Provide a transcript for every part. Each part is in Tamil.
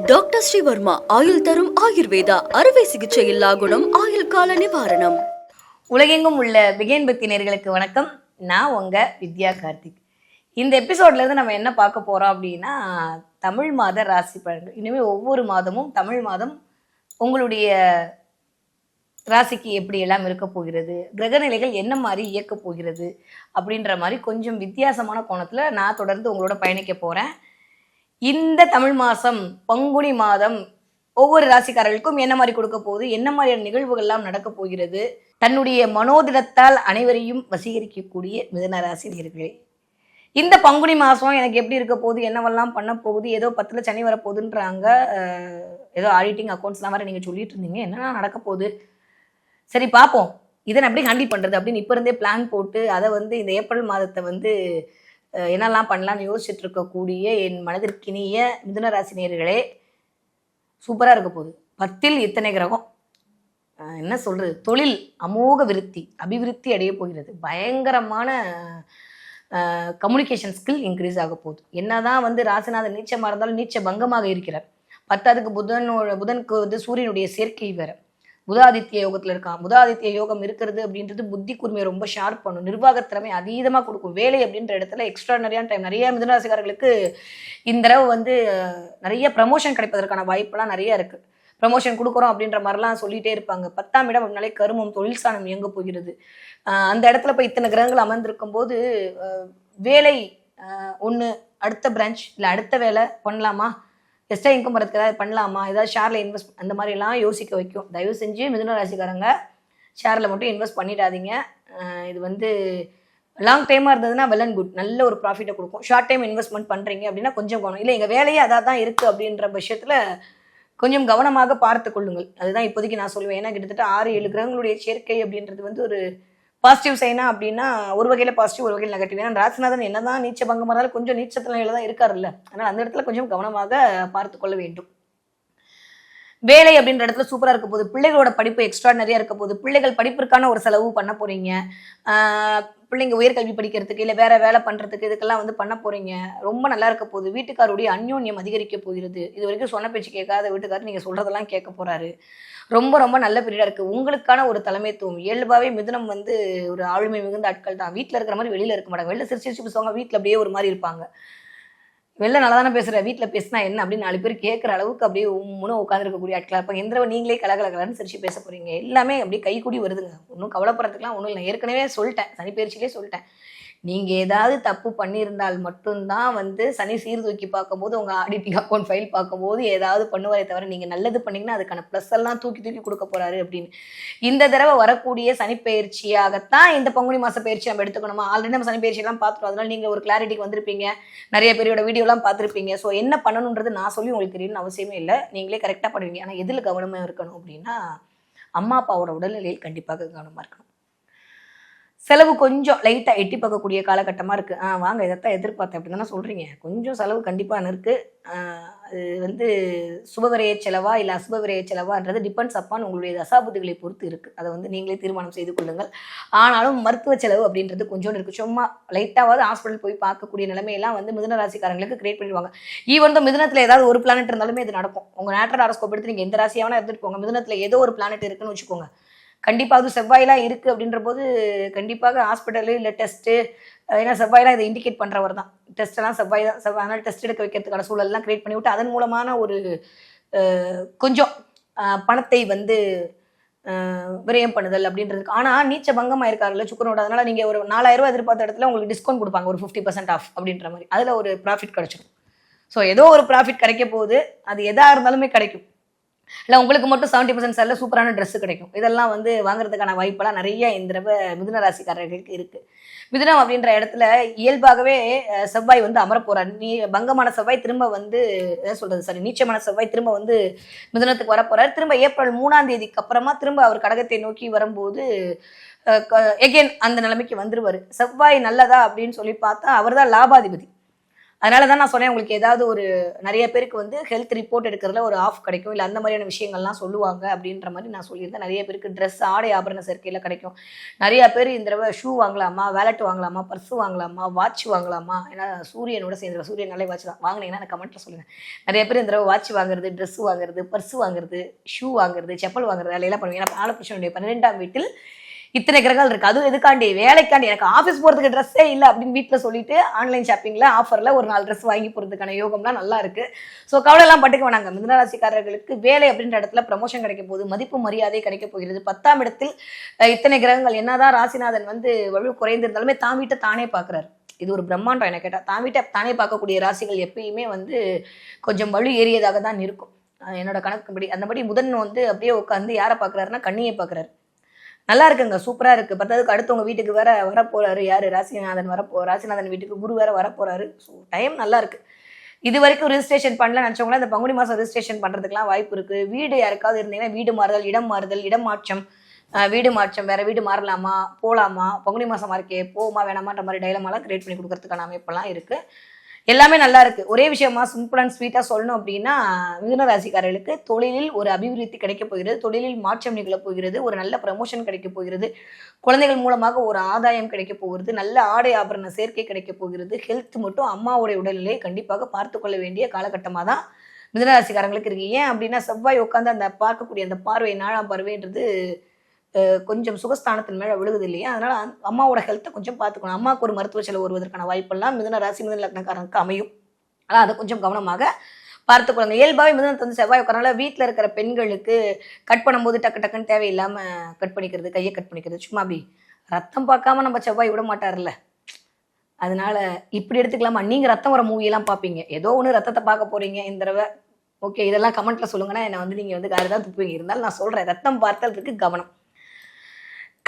டாக்டர் ஸ்ரீவர்மா ஆயுள் தரும் ஆயுர்வேதா அறுவை சிகிச்சை இல்லா குணம் ஆயுள் கால நிவாரணம். உலகெங்கும் உள்ள பிகேன் பக்தி நேயர்களுக்கு வணக்கம். நான் உங்க வித்யா கார்த்திக். இந்த எபிசோட்ல இருந்து நம்ம என்ன பார்க்க போறோம் அப்படின்னா, தமிழ் மாத ராசி பலன்கள். இனிமேல் ஒவ்வொரு மாதமும் தமிழ் மாதம் உங்களுடைய ராசிக்கு எப்படி எல்லாம் இருக்க போகிறது, கிரகநிலைகள் என்ன மாதிரி இயக்க போகிறது அப்படின்ற மாதிரி கொஞ்சம் வித்தியாசமான கோணத்துல நான் தொடர்ந்து உங்களோட பயணிக்க போறேன். இந்த தமிழ் மாதம் பங்குனி மாதம் ஒவ்வொரு ராசிக்காரர்களுக்கும் என்ன மாதிரி கொடுக்க போகுது, என்ன மாதிரியான நிகழ்வுகள் எல்லாம் நடக்க போகிறது, தன்னுடைய மனோதிடத்தால் அனைவரையும் வசீகரிக்கக்கூடிய மிதுன ராசி நேயர்களே, இந்த பங்குனி மாதம் எனக்கு எப்படி இருக்க போகுது, என்னவெல்லாம் பண்ண போகுது, ஏதோ 10ல் சனி வரப்போகுதுன்றாங்க, ஏதோ ஆடிட்டிங் அக்கௌண்ட்ஸ்லாம் வர நீங்கள் சொல்லிட்டு இருந்தீங்க, என்னென்ன நடக்க போகுது, சரி பார்ப்போம் இதை நான் எப்படி ஹேண்டில் பண்ணுறது அப்படின்னு இப்போ இருந்தே பிளான் போட்டு அதை இந்த ஏப்ரல் மாதத்தை என்னெல்லாம் பண்ணலான்னு யோசிச்சுட்டு இருக்கக்கூடிய என் மனதிற்கினிய மிதுன ராசி நேயர்களே, சூப்பராக இருக்க போகுது. 10ல் இத்தனை கிரகம், என்ன சொல்கிறது, தொழில் அமோக விருத்தி அபிவிருத்தி அடைய போகிறது. பயங்கரமான கம்யூனிகேஷன் ஸ்கில் இன்க்ரீஸ் ஆக போகுது. என்னதான் ராசிநாதன் நீச்சமாக இருந்தாலும் நீச்ச பங்கமாக இருக்கிறார். 10க்கு புதனுக்கு சூரியனுடைய சேர்க்கை வேற, புதாதித்ய யோகத்தில் இருக்கான். புதாதித்ய யோகம் இருக்கிறது அப்படின்றது புத்தி கூர்மையை ரொம்ப ஷார்ப் பண்ணும், நிர்வாக திறமை அதீதமாக கொடுக்கும். வேலை அப்படின்ற இடத்துல எக்ஸ்ட்ரானரியான டைம். நிறைய மிதுனராசிக்காரர்களுக்கு இந்த தடவை நிறைய ப்ரமோஷன் கிடைப்பதற்கான வாய்ப்பெல்லாம் நிறைய இருக்குது. ப்ரமோஷன் கொடுக்குறோம் அப்படின்ற மாதிரிலாம் சொல்லிகிட்டே இருப்பாங்க. 10ஆம் இடம் அப்படின்னாலே கருமம், தொழில் ஸ்தானம் இயங்க போகிறது. அந்த இடத்துல போய் இத்தனை கிரகங்கள் அமர்ந்திருக்கும் போது வேலை ஒன்று, அடுத்த பிரான்ச் இல்லை அடுத்த வேலை பண்ணலாமா, எக்ஸ்ட்ரா இன்கம் வரதுக்கு ஏதாவது பண்ணலாமா, ஏதாவது ஷேரில் இன்வெஸ்ட், அந்த மாதிரிலாம் யோசிக்க வைக்கும். தயவு செஞ்சு மிதுன ராசிக்காரங்க ஷேரில் மட்டும் இன்வெஸ்ட் பண்ணிடாதீங்க. இது லாங் டைமாக இருந்ததுன்னா வெல் அண்ட் குட், நல்ல ஒரு ப்ராஃபிட்டை கொடுக்கும். ஷார்ட் டைம் இன்வெஸ்ட்மெண்ட் பண்ணுறீங்க அப்படின்னா கொஞ்சம் கவனம். இல்லை எங்கள் வேலையே அதாக தான் இருக்குது அப்படின்ற விஷயத்தில் கொஞ்சம் கவனமாக பார்த்து கொள்ளுங்கள். அதுதான் இப்போதைக்கு நான் சொல்லுவேன். ஏன்னா கிட்டத்தட்ட 6-7 கிரகங்களுடைய சேர்க்கை அப்படின்றது ஒரு பாசிட்டிவ் சைனா அப்படின்னா ஒரு வகையில் பாசிட்டிவ், ஒரு வகையில் நெகட்டிவ். ஏன்னா ராசிநாதன் என்னதான் நீச்ச பங்கமாக இருந்தாலும் கொஞ்சம் நீச்சத்து நிலையில தான் இருக்காருல்ல. அதனால் அந்த இடத்துல கொஞ்சம் கவனமாக பார்த்து கொள்ள வேண்டும். வேலை அப்படின்ற இடத்துல சூப்பராக இருக்க போகுது. பிள்ளைகளோட படிப்பு எக்ஸ்ட்ராடனரியாக இருக்க போகுது. பிள்ளைகள் படிப்பிற்கான ஒரு செலவு பண்ண போறீங்க. பிள்ளைங்க உயர்கல்வி படிக்கிறதுக்கு இல்லை வேற வேலை பண்ணுறதுக்கு இதுக்கெல்லாம் பண்ண போறீங்க. ரொம்ப நல்லா இருக்க போகுது. வீட்டுக்காருடைய அந்யோன்யம் அதிகரிக்க போகிறது. இது வரைக்கும் சொன்ன பேச்சு கேட்காத வீட்டுக்காரர் நீங்கள் சொல்றதெல்லாம் கேட்க போறாரு. ரொம்ப ரொம்ப நல்ல பீரியடா இருக்கு. உங்களுக்கான ஒரு தலைமைத்துவம். இயல்பாவே மிதுனம் ஒரு ஆளுமை மிகுந்த ஆட்கள் தான். வீட்டில் இருக்கிற மாதிரி வெளியில இருக்க மாட்டாங்க. வெளில சிரிச்சு பேசுவாங்க, வீட்டில் அப்படியே ஒரு மாதிரி இருப்பாங்க. வெளில நல்லா தானே பேசுற, வீட்டில் பேசினா என்ன அப்படின்னு 4 பேர் கேட்குற அளவுக்கு அப்படியே உண்மையாக உட்காந்துருக்கக்கூடிய ஆட்களாக இருப்பாங்க. எந்த நீங்களே கலகலன்னு சிரிச்சு பேச போறீங்க. எல்லாமே அப்படியே கைக்கூடி வருதுங்க. ஒன்றும் கவலைப்படுறதுக்குலாம் ஒன்றும் இல்லை. ஏற்கனவே சொல்லிட்டேன், சனி பயிற்சியிலே சொல்லிட்டேன். நீங்க ஏதாவது தப்பு பண்ணியிருந்தால் மட்டும்தான் சனி சீர்தூக்கி பார்க்கும்போது உங்க ஆடிட்டிங் அக்கௌண்ட் ஃபைல் பார்க்கும்போது ஏதாவது பண்ணுவாரே தவிர நீங்க நல்லது பண்ணீங்கன்னா அதுக்கான ப்ளஸ் எல்லாம் தூக்கி கொடுக்க போறாரு அப்படின்னு. இந்த தடவை வரக்கூடிய சனி பயிற்சியாகத்தான் இந்த பங்குனி மாச பயிற்சி நம்ம எடுத்துக்கணுமா? ஆல்ரெடி நம்ம சனி பயிற்சி எல்லாம் பார்த்துட்டோம். அதனால நீங்க ஒரு கிளாரிட்டிக்கு வந்திருப்பீங்க, நிறைய பேரோட வீடியோ எல்லாம் பார்த்துருப்பீங்க. ஸோ என்ன பண்ணணுன்றது நான் சொல்லி உங்களுக்கு தெரியணும்னு அவசியமே இல்லை. நீங்களே கரெக்டாக பண்ணுவீங்க. ஆனால் எதில் கவனமாக இருக்கணும் அப்படின்னா, அம்மா அப்பாவோட உடல்நிலையில் கண்டிப்பாக கவனமாக இருக்கணும். செலவு கொஞ்சம் லைட்டாக எட்டி பார்க்கக்கூடிய காலகட்டமாக இருக்குது. வாங்க இதைத்தான் எதிர்பார்த்தேன் அப்படி தானே சொல்கிறீங்க. கொஞ்சம் செலவு கண்டிப்பாக இருக்குது. அது சுபவிரய செலவா இல்லை அசுபவிரய செலவான்றது டிபெண்ட்ஸ் அப்பான் உங்களுடைய தசாபுதிகளை பொறுத்து இருக்குது. அதை நீங்களே தீர்மானம் செய்து கொள்ளுங்கள். ஆனாலும் மருத்துவ செலவு அப்படின்றது கொஞ்சோண்டு இருக்குது. சும்மா லைட்டாவது ஹாஸ்பிட்டல் போய் பார்க்கக்கூடிய நிலைமையெல்லாம் மிதுன ராசிக்காரங்களுக்கு கிரியேட் பண்ணிடுவாங்க. ஈவன் மிதுனத்தில் ஏதாவது ஒரு பிளானட் இருந்தாலுமே இது நடக்கும். உங்கள் நேட்டல் ஹாரோஸ்கோப் எடுத்து நீங்கள் எந்த ராசியாவது எடுத்துட்டு போங்க, மிதுனத்தில் ஏதோ ஒரு பிளானட் இருக்குன்னு வச்சுக்கோங்க, கண்டிப்பாக அது செவ்வாயெல்லாம் இருக்குது அப்படின்ற போது கண்டிப்பாக ஹாஸ்பிட்டலு இல்லை டெஸ்ட்டு, ஏன்னா செவ்வாயெல்லாம் இதை இண்டிகேட் பண்ணுறவர் தான். டெஸ்ட்டெல்லாம் செவ்வாய் தான். அதனால் டெஸ்ட் எடுக்க வைக்கிறதுக்கான சூழல்லாம் கிரியேட் பண்ணி விட்டு அதன் மூலமான ஒரு கொஞ்சம் பணத்தை விரயம் பண்ணுதல் அப்படின்றதுக்கு. ஆனால் நீச்ச பங்கமாக இருக்காருல்ல சுக்கரனோட, அதனால் நீங்கள் ஒரு 4000 ரூபா எதிர்பார்த்த இடத்துல உங்களுக்கு டிஸ்கவுண்ட் கொடுப்பாங்க, ஒரு 50% ஆஃப் அப்படின்ற மாதிரி. அதில் ஒரு ப்ராஃபிட் கிடைச்சிடும். ஸோ ஏதோ ஒரு ப்ராஃபிட் கிடைக்க போகுது. அது எதாக இருந்தாலுமே கிடைக்கும். இல்லை உங்களுக்கு மட்டும் 70% சேல்ல சூப்பரான ட்ரெஸ்ஸு கிடைக்கும். இதெல்லாம் வாங்குறதுக்கான வாய்ப்பெல்லாம் நிறைய இந்த தடவை மிதுன ராசிக்காரர்களுக்கு இருக்குது. மிதுனம் அப்படின்ற இடத்துல இயல்பாகவே செவ்வாய் அமர போறார். பங்கமான செவ்வாய் திரும்ப என்ன சொல்றது, சரி நீச்சமான செவ்வாய் திரும்ப மிதுனத்துக்கு வரப்போறார். திரும்ப ஏப்ரல் 3ஆம் தேதிக்கு அப்புறமா திரும்ப அவர் கடகத்தை நோக்கி வரும்போது எகெயின் அந்த நிலைமைக்கு வந்துருவார். செவ்வாய் நல்லதா அப்படின்னு சொல்லி பார்த்தா அவர் தான் லாபாதிபதி. அதனாலதான் நான் சொன்னேன், உங்களுக்கு ஏதாவது ஒரு நிறைய பேருக்கு வந்து ஹெல்த் ரிப்போர்ட் எடுக்கிறதுல ஒரு ஆஃப் கிடைக்கும், இல்லை அந்த மாதிரியான விஷயங்கள்லாம் சொல்லுவாங்க அப்படின்ற மாதிரி நான் சொல்லியிருந்தேன். நிறைய பேருக்கு ட்ரெஸ், ஆடை ஆபரண சேர்க்கையில கிடைக்கும். நிறைய பேர் இந்த தடவை ஷூ வாங்கலாமா, வேலட் வாங்கலாமா, பர்ஸ் வாங்கலாமா, வாட்ச் வாங்கலாமா, ஏன்னா சூரியனோட சேர்ந்து சூரியன் நல்ல வாட்ச் தான் வாங்கினீங்கன்னா எனக்கு கமெண்ட்ல சொல்லுங்க. நிறைய பேர் இந்த தடவை வாட்ச் வாங்குறது, ட்ரெஸ் வாங்குறது, பர்ஸ் வாங்குறது, ஷூ வாங்குறது, செப்பல் வாங்குறது வேலையெல்லாம் பண்ணுவீங்க. ஏன்னா ஆலப்புருஷனுடைய 12ஆம் வீட்டில் இத்தனை கிரகங்கள் இருக்கு. அதுவும் எதுக்காண்டி, வேலைக்காண்டி. எனக்கு ஆஃபீஸ் போறதுக்கு ட்ரெஸ்ஸே இல்லை அப்படின்னு வீட்டில் சொல்லிட்டு ஆன்லைன் ஷாப்பிங்ல ஆஃபர்ல ஒரு 4 ட்ரெஸ் வாங்கி போறதுக்கான யோகம்லாம் நல்லா இருக்கு. ஸோ கவலை எல்லாம் பட்டுக்க வேணாங்க. மிதுனராசிக்காரர்களுக்கு வேலை அப்படின்ற இடத்துல ப்ரமோஷன் கிடைக்க போகுது, மதிப்பு மரியாதை கிடைக்க போகிறது. 10ஆம் இடத்தில் இத்தனை கிரகங்கள் என்னதான் ராசிநாதன் வந்து வலு குறைந்திருந்தாலுமே தான் வீட்டை தானே பார்க்குறாரு. இது ஒரு பிரம்மாண்டம். என்ன கேட்டால் தான் வீட்டை தானே பார்க்கக்கூடிய ராசிகள் எப்பயுமே வந்து கொஞ்சம் வலு ஏறியதாக தான் இருக்கும் என்னோட கணக்குப்படி. அந்தபடி புதன் வந்து அப்படியே உட்காந்து யாரை பார்க்குறாருன்னா கண்ணியை பார்க்குறாரு. நல்லா இருக்குங்க, சூப்பரா இருக்கு. பத்தாவதுக்கு அடுத்தவங்க வீட்டுக்கு வேற வரப்போறாரு. யாரு? ராசிநாதன் ராசிநாதன் வீட்டுக்கு குரு வேற வரப்போறாரு. ஸோ டைம் நல்லா இருக்கு. இது வரைக்கும் ரிஜிஸ்ட்ரேஷன் பண்ணல நினைச்சவங்களா இந்த பங்குனி மாசம் ரிஜிஸ்ட்ரேஷன் பண்றதுக்குலாம் வாய்ப்பு இருக்கு. வீடு யாருக்காவது இருந்தீங்கன்னா வீடு மாறுதல், இடம் மாறுதல், இடம் மாற்றம், வீடு மாற்றம், வேற வீடு மாறலாமா, போலாமா, பங்குனி மாசம் இருக்கே போமா வேணாமான்ற மாதிரி டைலமாலாம் கிரியேட் பண்ணி கொடுக்கறதுக்கான அமைப்பெல்லாம் இருக்கு. எல்லாமே நல்லா இருக்கு. ஒரே விஷயமா சிம்பிள் அண்ட் ஸ்வீட்டா சொல்லணும் அப்படின்னா, மிதுன ராசிக்காரர்களுக்கு தொழிலில் ஒரு அபிவிருத்தி கிடைக்க போகிறது, தொழிலில் மாற்றம் நிகழ போகிறது, ஒரு நல்ல ப்ரமோஷன் கிடைக்க போகிறது, குழந்தைகள் மூலமாக ஒரு ஆதாயம் கிடைக்க போகிறது, நல்ல ஆடை ஆபரண சேர்க்கை கிடைக்க போகிறது. ஹெல்த் மட்டும் அம்மாவுடைய உடல்நிலையை கண்டிப்பாக பார்த்து கொள்ள வேண்டிய காலகட்டமாக தான் மிதுன ராசிக்காரங்களுக்கு இருக்கு. ஏன் அப்படின்னா செவ்வாய் உட்காந்து அந்த பார்க்கக்கூடிய அந்த பார்வை 4ஆம் பார்வைன்றது கொஞ்சம் சுகஸ்தானத்தின் மேல விழுகுது இல்லையா, அதனால அம்மாவோட ஹெல்த்தை கொஞ்சம் பார்த்துக்கணும். அம்மாவுக்கு ஒரு மருத்துவ செலவு வருவதற்கான வாய்ப்பெல்லாம் மிதுன ராசி மிதுன லக்னக்காரனுக்கு அமையும். ஆனால் அதை கொஞ்சம் கவனமாக பார்த்துக்கொள்ளுங்க. இயல்பாகவே மிதுனத்தை வந்து செவ்வாய் உட்காரனால வீட்டில் இருக்கிற பெண்களுக்கு கட் பண்ணும்போது டக்கு டக்குன்னு தேவையில்லாம கட் பண்ணிக்கிறது, கையை கட் பண்ணிக்கிறது, சும்மா அப்படி ரத்தம் பார்க்காம நம்ம செவ்வாய் விட மாட்டார்ல. அதனால இப்படி எடுத்துக்கலாமா? நீங்க ரத்தம் வர மூவியெல்லாம் பார்ப்பீங்க, ஏதோ ஒன்று ரத்தத்தை பார்க்க போறீங்க இந்த தடவை. ஓகே, இதெல்லாம் கமெண்ட்ல சொல்லுங்கன்னா என்னை வந்து நீங்க வந்து வேறு ஏதாவது துப்புவீங்க. இருந்தாலும் நான் சொல்றேன், ரத்தம் பார்த்ததுக்கு கவனம்.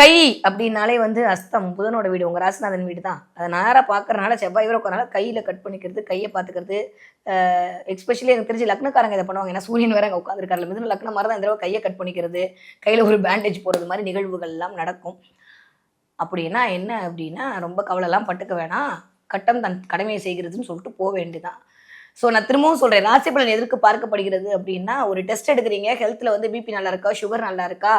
கை அப்படின்னாலே வந்து அஸ்தம், புதனோட வீடு, உங்க ராசிநாதன் வீடு தான். அதை நேராக பார்க்கறதுனால செவ்வாய் வரை உட்காரனால கையில கட் பண்ணிக்கிறது, கையை பார்த்துக்கிறது. எஸ்பெஷலி எனக்கு தெரிஞ்சு லக்னக்காரங்க இதை பண்ணுவாங்க. ஏன்னா சூரியன் வேற அங்கே உட்காந்துருக்காருல, மிதுன லக்னம் மாதிரி தான் இந்த தடவை கையை கட் பண்ணிக்கிறது, கையில ஒரு பேண்டேஜ் போடுறது மாதிரி நிகழ்வுகள் எல்லாம் நடக்கும். அப்படின்னா என்ன அப்படின்னா, ரொம்ப கவலைலாம் பட்டுக்க வேணாம், கட்டம் தன் கடமையை செய்கிறதுன்னு சொல்லிட்டு போக வேண்டியதான். ஸோ நான் திரும்பவும் சொல்கிறேன், ராசி பலன் எதற்கு பார்க்கப்படுகிறது அப்படின்னா, ஒரு டெஸ்ட் எடுக்கிறீங்க, ஹெல்த்தில் வந்து பிபி நல்லா இருக்கா, சுகர் நல்லா இருக்கா,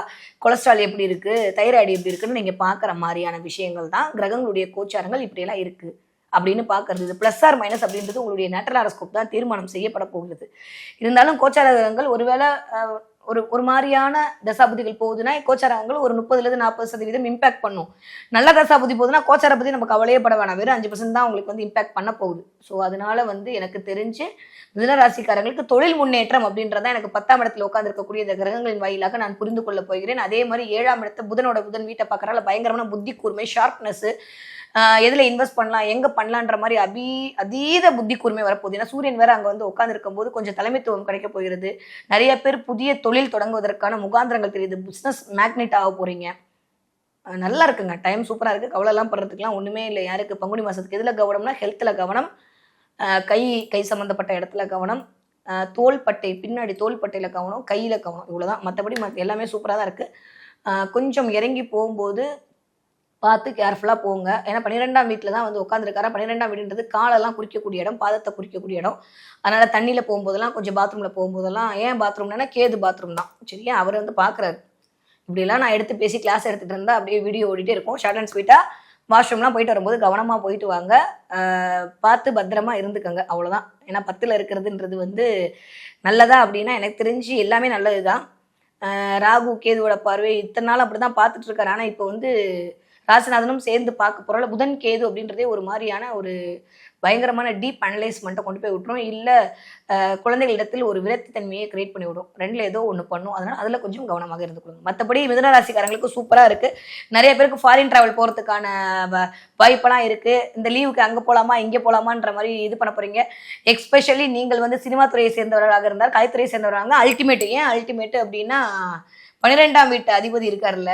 கொலஸ்ட்ரால் எப்படி இருக்குது, தைராய்டு எப்படி இருக்குன்னு நீங்கள் பார்க்குற மாதிரியான விஷயங்கள் தான் கிரகங்களுடைய கோச்சாரங்கள் இப்படியெல்லாம் இருக்குது அப்படின்னு பார்க்கறது. இது ப்ளஸ் ஆர் மைனஸ் அப்படின்றது உங்களுடைய நேட்டரல் ஹாரோஸ்கோப் தான் தீர்மானம் செய்யப்பட போகிறது. இருந்தாலும் கோச்சார கிரகங்கள் ஒருவேளை ஒரு மாதிரியான தசாபுதிகள் போகுதுன்னா கோச்சாரங்கள் ஒரு 30-40% இம்பாக்ட் பண்ணும். நல்ல தசாபுதி போகுதுன்னா கோச்சார பற்றி நம்ம கவலையே பட வேணாம், வெறும் 5% தான் உங்களுக்கு வந்து இம்பாக்ட் பண்ண போகுது. ஸோ அதனால வந்து எனக்கு தெரிஞ்சு மிதுனராசிக்காரங்களுக்கு தொழில் முன்னேற்றம் அப்படின்றத எனக்கு 10ஆம் இடத்துல உட்கார்ந்து இந்த கிரகங்களின் வாயிலாக நான் புரிந்து கொள்ள போகிறேன். அதே மாதிரி 7ஆம் இடத்தை புதன் வீட்டை பார்க்கறனால பயங்கரமான புத்தி கூர்மை, ஷார்ப்னஸ், எதுல இன்வெஸ்ட் பண்ணலாம், எங்க பண்ணலான்ற மாதிரி அதீத புத்தி கூர்மை வரப்போகுது. ஏன்னா சூரியன் வேற அங்க வந்து உட்கார்ந்து இருக்கும் போது கொஞ்சம் தலைமைத்துவம் கிடைக்க போகிறது. நிறைய பேர் புதிய தொழில் தொடங்குவதற்கான முகாந்திரங்கள் தெரியுது, பிசினஸ் மேக்னெட் ஆக போறீங்க. நல்லா இருக்குங்க, டைம் சூப்பரா இருக்கு. கவலை எல்லாம் படுறதுக்குலாம் ஒண்ணுமே இல்லை. யாருக்கு பங்குனி மாசத்துக்கு எதுல கவனம்னா, ஹெல்த்ல கவனம், கை சம்பந்தப்பட்ட இடத்துல கவனம், தோள்பட்டை பின்னாடி தோள்பட்டையில கவனம், கையில கவனம், இவ்வளவுதான். மற்றபடி எல்லாமே சூப்பரா தான் இருக்கு. கொஞ்சம் இறங்கி போகும்போது பார்த்து கேர்ஃபுல்லாக போங்க. ஏன்னா 12ஆம் வீட்டில் தான் வந்து உட்காந்துருக்காரா. 12ஆம் வீடுன்றது காலெல்லாம் குறிக்கக்கூடிய இடம், பாதத்தை குறிக்கக்கூடிய இடம். அதனால தண்ணியில் போகும்போதெல்லாம், கொஞ்சம் பாத்ரூமில் போகும்போதெல்லாம், ஏன் பாத்ரூம்னா கேது பாத்ரூம் தான் சரியா. அவர் வந்து பார்க்குறாரு. இப்படிலாம் நான் எடுத்து பேசி கிளாஸ் எடுத்துகிட்டு இருந்தால் அப்படியே வீடியோ ஓடிட்டே இருக்கும். ஷார்ட் அண்ட் ஸ்வீட்டாக வாஷ்ரூம்லாம் போயிட்டு வரும்போது கவனமாக போயிட்டு வாங்க, பார்த்து பத்திரமா இருந்துக்கோங்க, அவ்வளோதான். ஏன்னா 10ல் இருக்கிறதுன்றது வந்து நல்லதா அப்படின்னா எனக்கு தெரிஞ்சு எல்லாமே நல்லது தான். ராகு கேதுவோட பார்வை இத்தனை நாள் அப்படி தான் பார்த்துட்டு இருக்காரு. ஆனால் இப்போ வந்து ராசிநாதனும் சேர்ந்து பார்க்க போகிறோம்ல, புதன் கேது அப்படின்றதே ஒரு மாதிரியான ஒரு பயங்கரமான டீப் அனலைஸ்மெண்ட்டை கொண்டு போய் விட்டுரும். இல்லை குழந்தைகளிடத்தில் ஒரு விரக்தி தன்மையை கிரியேட் பண்ணி விடும். ரெண்டில் ஏதோ ஒன்று பண்ணும். அதனால் அதில் கொஞ்சம் கவனமாக இருந்துக்கணும். மற்றபடி மிதுன ராசிக்காரங்களுக்கு சூப்பராக இருக்குது. நிறைய பேருக்கு ஃபாரின் ட்ராவல் போகிறதுக்கான வாய்ப்பெல்லாம் இருக்குது. இந்த லீவுக்கு அங்கே போகலாமா இங்கே போகலாமான்ற மாதிரி இது பண்ண போகிறீங்க. எஸ்பெஷலி நீங்கள் வந்து சினிமா துறையை சேர்ந்தவர்களாக இருந்தால், கலைத்துறையை சேர்ந்தவராங்க அல்டிமேட்டு. ஏன் அல்டிமேட்டு அப்படின்னா 12ஆம் வீட்டு அதிபதி இருக்காருல்ல,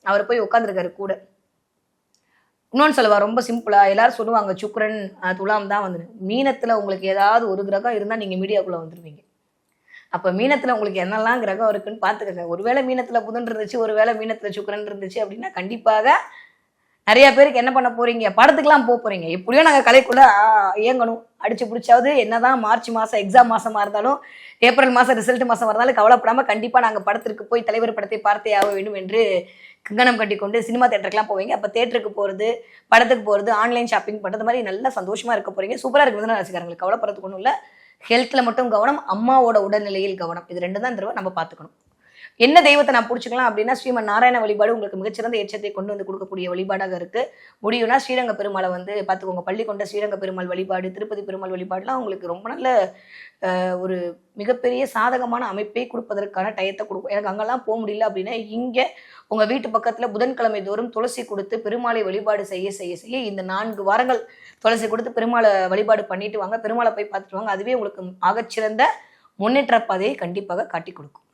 அவர் போய் உட்காந்துருக்காரு கூட. இன்னொன்று சொல்லுவா, ரொம்ப சிம்பிளா எல்லாரும் சொல்லுவாங்க சுக்கிரன் துலாம் தான் வந்து. மீனத்துல உங்களுக்கு ஏதாவது ஒரு கிரகம் இருந்தா நீங்க மீடியாக்குள்ள வந்துருவீங்க. அப்ப மீனத்துல உங்களுக்கு என்னெல்லாம் கிரகம் இருக்குன்னு பாத்துக்கங்க. ஒருவேளை மீனத்துல புதன் இருந்துச்சு, ஒருவேளை மீனத்துல சுக்கிரன் இருந்துச்சு அப்படின்னா கண்டிப்பாக நிறைய பேருக்கு என்ன பண்ண போறீங்க, படத்துக்குலாம் போறீங்க. எப்படியோ நாங்க கலைக்குள்ள இயங்கணும், அடிச்சு பிடிச்சாவது. என்னதான் மார்ச் மாசம் எக்ஸாம் மாசமா இருந்தாலும், ஏப்ரல் மாசம் ரிசல்ட் மாசம் இருந்தாலும் கவலைப்படாம கண்டிப்பா நாங்க படத்திற்கு போய் தலைவர் படத்தை பார்த்தே ஆக வேண்டும் என்று கங்கணம் கட்டி கொண்டு சினிமா தேட்டருக்குலாம் போவீங்க. அப்ப தேட்டருக்கு போறது, படத்துக்கு போறது, ஆன்லைன் ஷாப்பிங் பண்றது மாதிரி நல்லா சந்தோஷமா இருக்க போறீங்க. சூப்பரா இருக்கு மிதுன ராசிக்காரங்களுக்கு. கவலைப்படுறதுக்கு ஒன்றும் இல்லை. ஹெல்த்ல மட்டும் கவனம், அம்மாவோட உடல்நிலையில் கவனம். இது 2 தான் இந்த தடவை நம்ம பார்த்துக்கணும். என்ன தெய்வத்தை நான் பிடிச்சிக்கலாம் அப்படின்னா, ஸ்ரீமன் நாராயண வழிபாடு உங்களுக்கு மிகச்சிறந்த எச்சத்தை கொண்டு வந்து கொடுக்கக்கூடிய வழிபாடாக இருக்கு. முடியும்னா ஸ்ரீரங்க பெருமாளை வந்து பார்த்துக்கோங்க. பள்ளி கொண்ட ஸ்ரீரங்க பெருமாள் வழிபாடு, திருப்பதி பெருமாள் வழிபாடுலாம் உங்களுக்கு ரொம்ப நல்ல ஒரு மிகப்பெரிய சாதகமான அமைப்பை கொடுப்பதற்கான டயத்தை கொடுக்கும். எனக்கு அங்கெல்லாம் போக முடியல அப்படின்னா, இங்கே உங்கள் வீட்டு பக்கத்தில் புதன்கிழமை தோறும் துளசி கொடுத்து பெருமாளை வழிபாடு செய்ய செய்ய செய்ய இந்த 4 வாரங்கள் துளசி கொடுத்து பெருமாளை வழிபாடு பண்ணிட்டு வாங்க. பெருமாளை போய் பார்த்துட்டு வாங்க. அதுவே உங்களுக்கு ஆகச்சிறந்த முன்னேற்ற பாதையை கண்டிப்பாக காட்டி கொடுக்கும்.